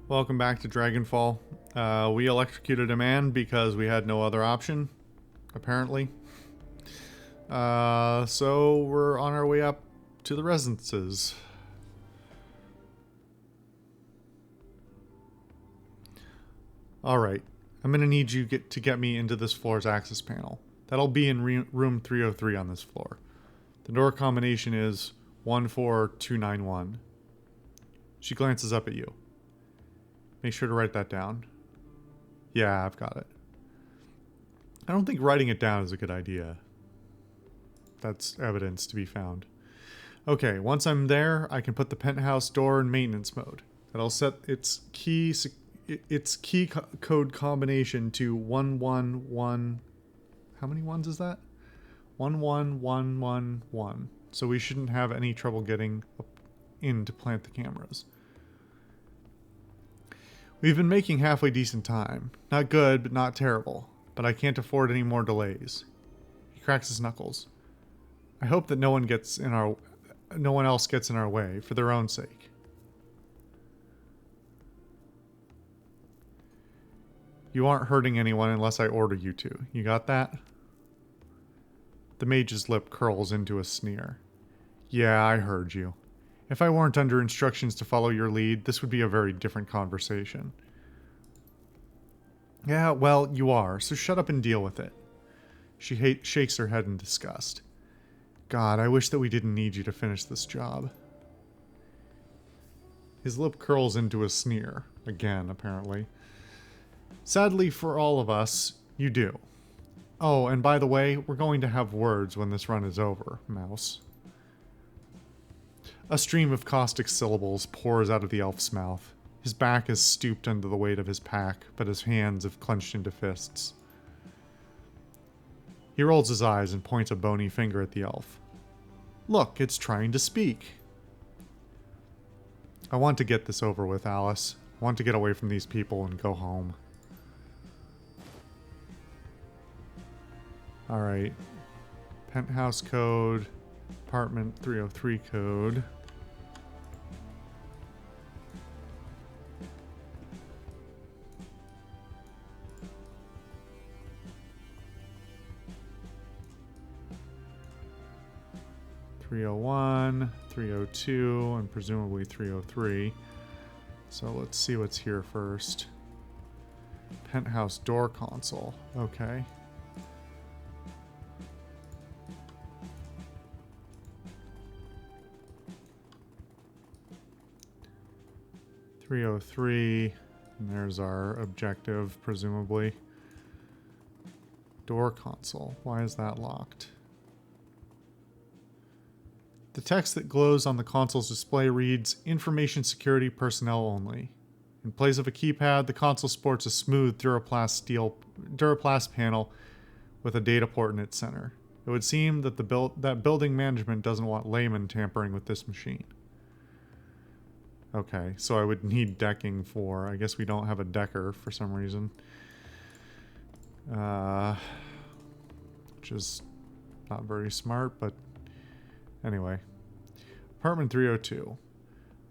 Welcome back to Dragonfall. We electrocuted a man because we had no other option, apparently. So we're on our way up to the residences. Alright, I'm gonna need you to get me into this floor's access panel. That'll be in room 303 on this floor. The door combination is 14291. She glances up at you. Make sure to write that down. Yeah, I've got it. I don't think writing it down is a good idea. That's evidence to be found. Okay, once I'm there, I can put the penthouse door in maintenance mode. That'll set its key code combination to 111. How many ones is that? 11111. So we shouldn't have any trouble getting up in to plant the cameras. We've been making halfway decent time. Not good, but not terrible. But I can't afford any more delays. He cracks his knuckles. I hope that no one else gets in our way, for their own sake. You aren't hurting anyone unless I order you to. You got that? The mage's lip curls into a sneer. Yeah, I heard you. If I weren't under instructions to follow your lead, this would be a very different conversation. Yeah, well, you are, so shut up and deal with it. She shakes her head in disgust. God, I wish that we didn't need you to finish this job. His lip curls into a sneer. Again, apparently. Sadly for all of us, you do. Oh, and by the way, we're going to have words when this run is over, Mouse. A stream of caustic syllables pours out of the elf's mouth. His back is stooped under the weight of his pack, but his hands have clenched into fists. He rolls his eyes and points a bony finger at the elf. Look, it's trying to speak. I want to get this over with, Alice. I want to get away from these people and go home. Alright. Penthouse code. Apartment 303 code. .301, 302, and presumably 303. So let's see what's here first. Penthouse door console. Okay. .303, and there's our objective, presumably. Door console. Why is that locked? The text that glows on the console's display reads, Information Security Personnel Only. In place of a keypad, the console sports a smooth Duraplast panel with a data port in its center. It would seem that that building management doesn't want laymen tampering with this machine. Okay, so I would need decking for... I guess we don't have a decker for some reason. Which is not very smart, but... Anyway. Apartment 302.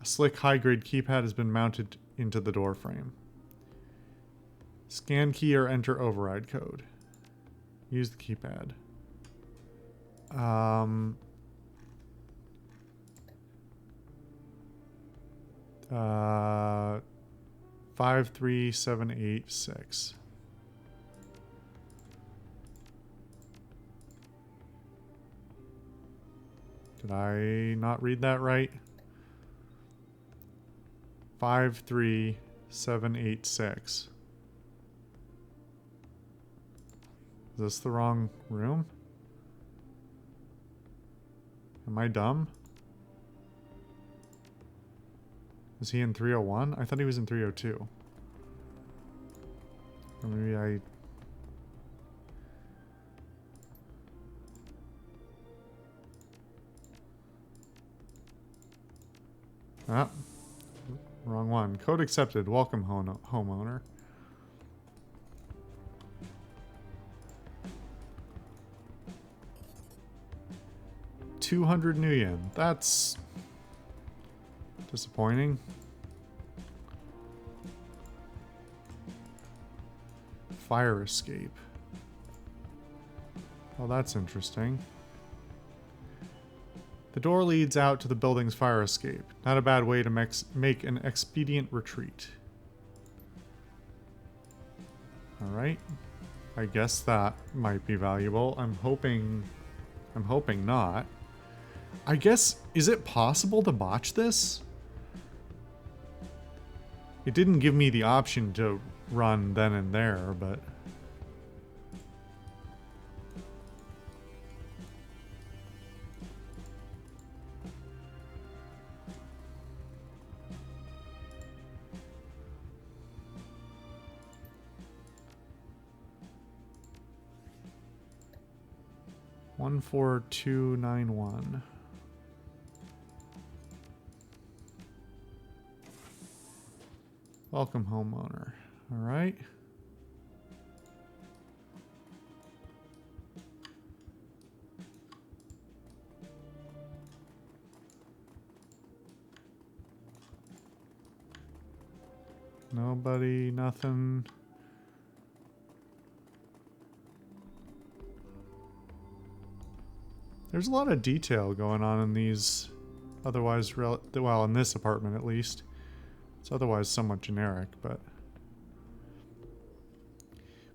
A slick high-grade keypad has been mounted into the door frame. Scan key or enter override code. Use the keypad. 53786. Did I not read that right? 53786. Is this the wrong room? Am I dumb? Is he in 301? I thought he was in 302. Or maybe I... Ah, wrong one. Code accepted. Welcome, homeowner. $200 new yen. That's disappointing. fire escape. Well, that's interesting. The door leads out to the building's fire escape. Not a bad way to make an expedient retreat. Alright. I guess that might be valuable. I'm hoping not. I guess, is it possible to botch this? It didn't give me the option to run then and there, but... One, 4, 2, 9, 1. Welcome, homeowner. All right. Nobody, nothing. There's a lot of detail going on in these otherwise, well, in this apartment at least. It's otherwise somewhat generic, but...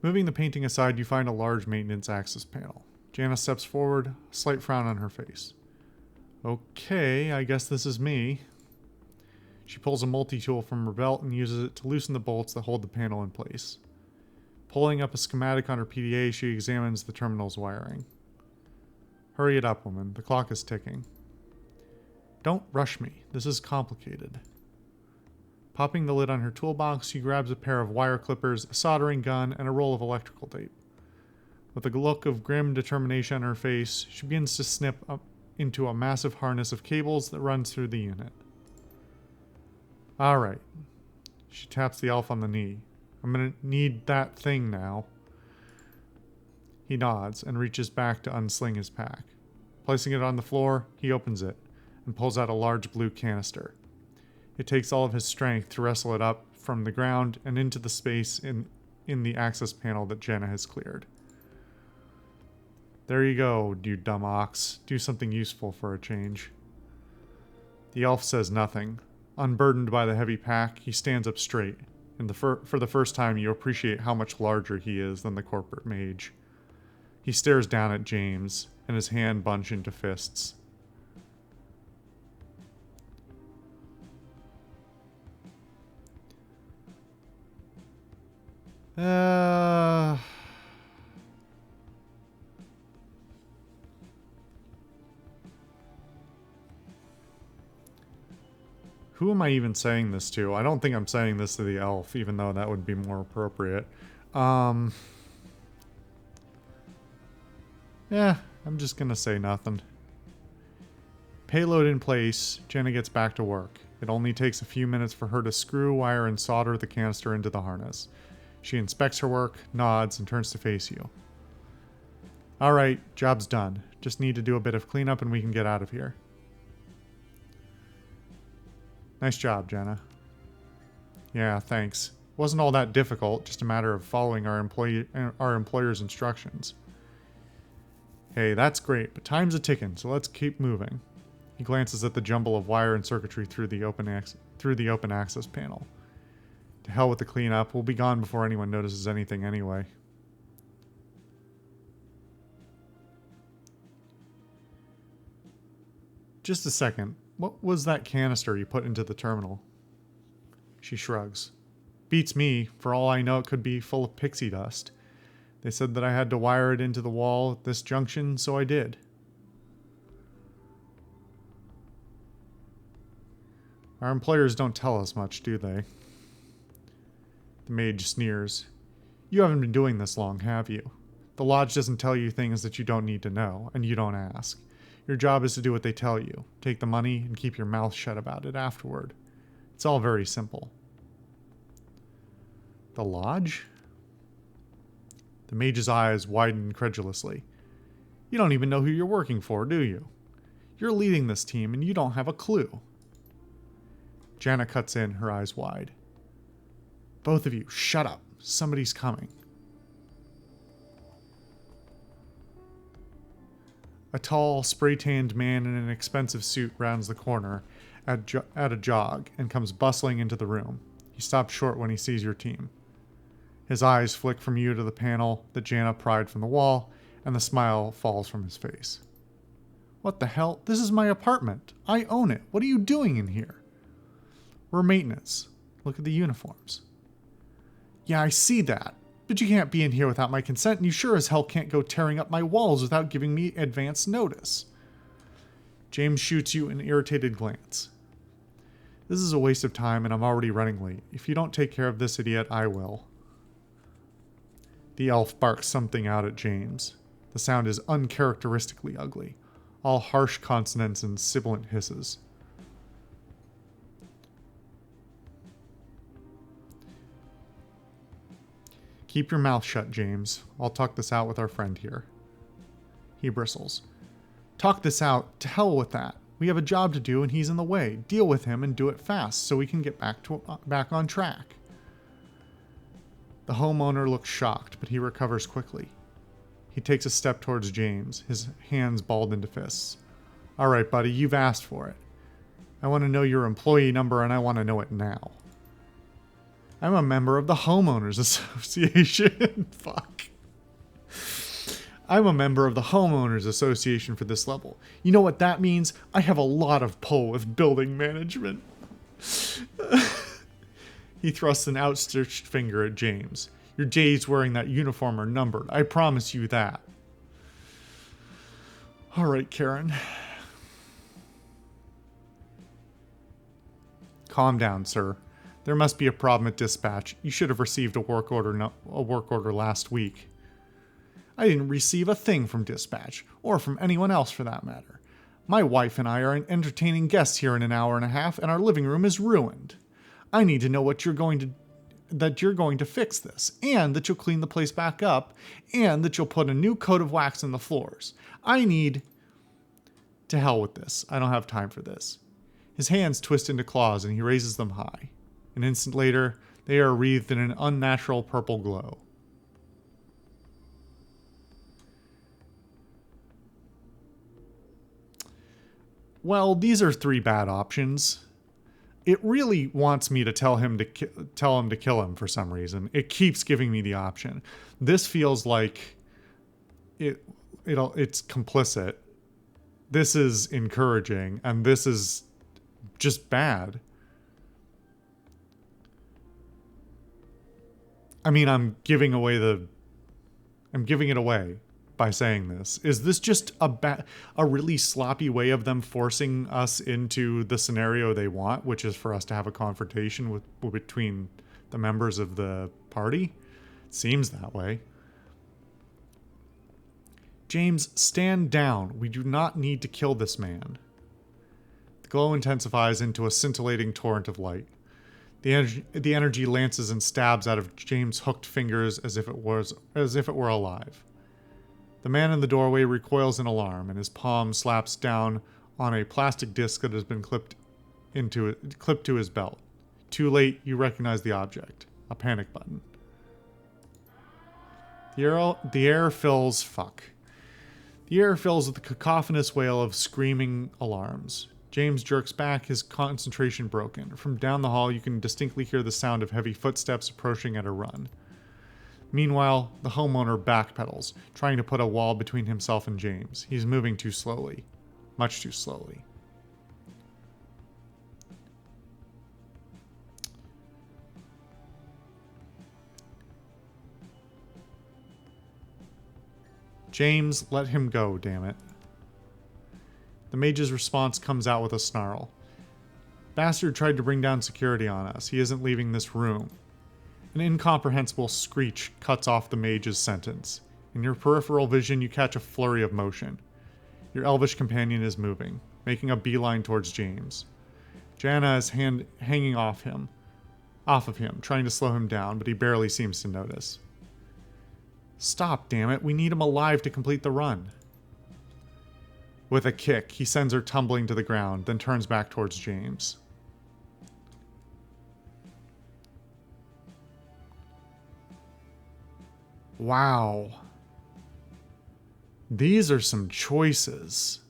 Moving the painting aside, you find a large maintenance access panel. Jana steps forward, a slight frown on her face. Okay, I guess this is me. She pulls a multi-tool from her belt and uses it to loosen the bolts that hold the panel in place. Pulling up a schematic on her PDA, she examines the terminal's wiring. Hurry it up, woman. The clock is ticking. Don't rush me. This is complicated. Popping the lid on her toolbox, she grabs a pair of wire clippers, a soldering gun, and a roll of electrical tape. With a look of grim determination on her face, she begins to snip up into a massive harness of cables that runs through the unit. Alright. She taps the elf on the knee. I'm gonna need that thing now. He nods and reaches back to unsling his pack. Placing it on the floor, he opens it and pulls out a large blue canister. It takes all of his strength to wrestle it up from the ground and into the space in the access panel that Jenna has cleared. There you go, you dumb ox. Do something useful for a change. The elf says nothing. Unburdened by the heavy pack, he stands up straight, and for the first time you appreciate how much larger he is than the corporate mage. He stares down at James, and his hand bunch into fists. Who am I even saying this to? I don't think I'm saying this to the elf, even though that would be more appropriate. Yeah, I'm just gonna say nothing. Payload in place, Jenna gets back to work. It only takes a few minutes for her to screw, wire, and solder the canister into the harness. She inspects her work, nods, and turns to face you. Alright, job's done. Just need to do a bit of cleanup and we can get out of here. Nice job, Jenna. Yeah, thanks. Wasn't all that difficult, just a matter of following our employer's instructions. Hey, that's great, but time's a-ticking, so let's keep moving. He glances at the jumble of wire and circuitry through the open access panel. To hell with the cleanup, we'll be gone before anyone notices anything anyway. Just a second. What was that canister you put into the terminal? She shrugs. Beats me. For all I know, it could be full of pixie dust. They said that I had to wire it into the wall at this junction, so I did. Our employers don't tell us much, do they? The mage sneers. You haven't been doing this long, have you? The lodge doesn't tell you things that you don't need to know, and you don't ask. Your job is to do what they tell you. Take the money and keep your mouth shut about it afterward. It's all very simple. The lodge? The mage's eyes widen incredulously. You don't even know who you're working for, do you? You're leading this team and you don't have a clue. Jana cuts in, her eyes wide. Both of you, shut up. Somebody's coming. A tall, spray-tanned man in an expensive suit rounds the corner at a jog and comes bustling into the room. He stops short when he sees your team. His eyes flick from you to the panel that Jana pried from the wall, and the smile falls from his face. What the hell? This is my apartment. I own it. What are you doing in here? We're maintenance. Look at the uniforms. Yeah, I see that. But you can't be in here without my consent, and you sure as hell can't go tearing up my walls without giving me advance notice. James shoots you an irritated glance. This is a waste of time, and I'm already running late. If you don't take care of this idiot, I will. The elf barks something out at James. The sound is uncharacteristically ugly, all harsh consonants and sibilant hisses. Keep your mouth shut, James. I'll talk this out with our friend here. He bristles. Talk this out? To hell with that. We have a job to do and he's in the way. Deal with him and do it fast so we can get back on track. The homeowner looks shocked, but he recovers quickly. He takes a step towards James, his hands balled into fists. All right, buddy, you've asked for it. I want to know your employee number and I want to know it now. I'm a member of the Homeowners Association. Fuck. I'm a member of the Homeowners Association for this level. You know what that means? I have a lot of pull with building management. He thrusts an outstretched finger at James. Your days wearing that uniform are numbered. I promise you that. All right, Karen. Calm down, sir. There must be a problem at dispatch. You should have received a work order last week. I didn't receive a thing from dispatch, or from anyone else for that matter. My wife and I are entertaining guests here in an hour and a half, and our living room is ruined. I need to know that you're going to fix this, and that you'll clean the place back up, and that you'll put a new coat of wax in the floors. I need... To hell with this. I don't have time for this. His hands twist into claws, and he raises them high. An instant later, they are wreathed in an unnatural purple glow. Well, these are 3 bad options. It really wants me to tell him to kill him for some reason. It keeps giving me the option. This feels like it's complicit. This is encouraging, and this is just bad. I mean, I'm giving it away by saying this. Is this just a really sloppy way of them forcing us into the scenario they want, which is for us to have a confrontation between the members of the party? It seems that way. James, stand down. We do not need to kill this man. The glow intensifies into a scintillating torrent of light. The energy lances and stabs out of James' hooked fingers as if it were alive. The man in the doorway recoils in alarm, and his palm slaps down on a plastic disc that has been clipped to his belt. Too late, you recognize the object. A panic button. The air fills with the cacophonous wail of screaming alarms. James jerks back, his concentration broken. From down the hall, you can distinctly hear the sound of heavy footsteps approaching at a run. Meanwhile, the homeowner backpedals, trying to put a wall between himself and James. He's moving too slowly. Much too slowly. James, let him go, damn it. The mage's response comes out with a snarl. Bastard tried to bring down security on us. He isn't leaving this room. An incomprehensible screech cuts off the mage's sentence. In your peripheral vision, you catch a flurry of motion. Your elvish companion is moving, making a beeline towards James. Jana is hanging off of him, trying to slow him down, but he barely seems to notice. Stop, damn it. We need him alive to complete the run. With a kick, he sends her tumbling to the ground, then turns back towards James. Wow. These are some choices.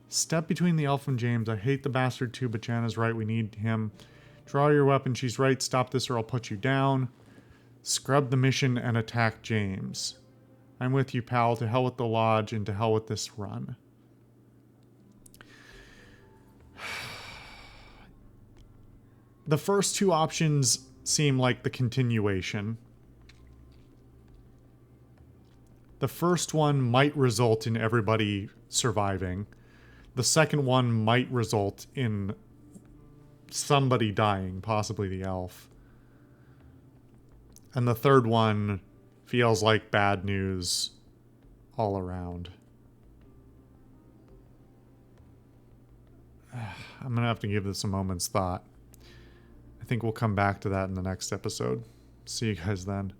Step between the elf and James. I hate the bastard too, but Jana's right. We need him. Draw your weapon. She's right. Stop this or I'll put you down. Scrub the mission and attack James. I'm with you, pal. To hell with the lodge and to hell with this run. The first two options seem like the continuation. The first one might result in everybody surviving. The second one might result in somebody dying, possibly the elf. And the third one feels like bad news all around. I'm going to have to give this a moment's thought. I think we'll come back to that in the next episode. See you guys then.